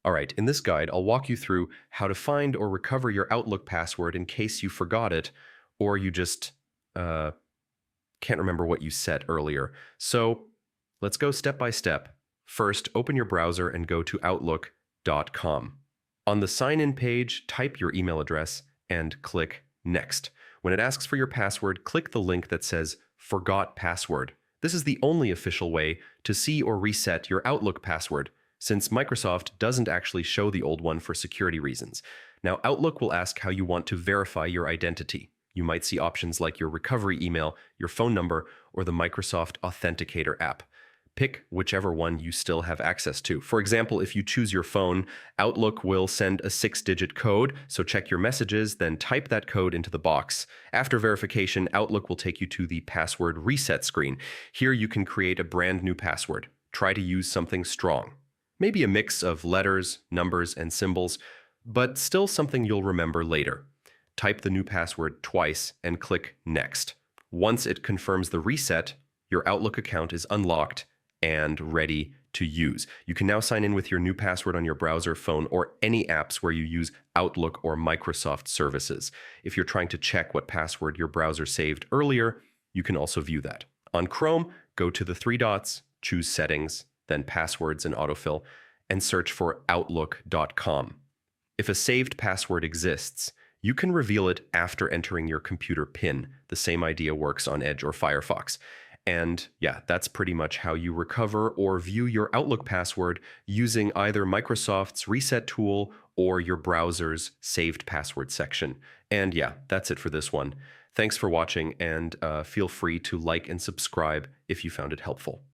All right, in this guide, I'll walk you through how to find or recover your Outlook password in case you forgot it or you just uh, can't remember what you set earlier. So let's go step by step. First, open your browser and go to Outlook.com. On the sign in page, type your email address and click Next. When it asks for your password, click the link that says Forgot Password. This is the only official way to see or reset your Outlook password, since Microsoft doesn't actually show the old one for security reasons. Now, Outlook will ask how you want to verify your identity. You might see options like your recovery email, your phone number, or the Microsoft Authenticator app. Pick whichever one you still have access to. For example, if you choose your phone, Outlook will send a 6-digit code, so check your messages, then type that code into the box. After verification, Outlook will take you to the password reset screen. Here you can create a brand new password. Try to use something strong. Maybe a mix of letters, numbers, and symbols, but still something you'll remember later. Type the new password twice and click Next. Once it confirms the reset, your Outlook account is unlocked and ready to use. You can now sign in with your new password on your browser, phone, or any apps where you use Outlook or Microsoft services. If you're trying to check what password your browser saved earlier, you can also view that. On Chrome, go to the three dots, choose Settings, then Passwords and Autofill, and search for Outlook.com. If a saved password exists, you can reveal it after entering your computer PIN. The same idea works on Edge or Firefox. And yeah, that's pretty much how you recover or view your Outlook password using either Microsoft's reset tool or your browser's saved password section. And yeah, that's it for this one. Thanks for watching, and feel free to like and subscribe if you found it helpful.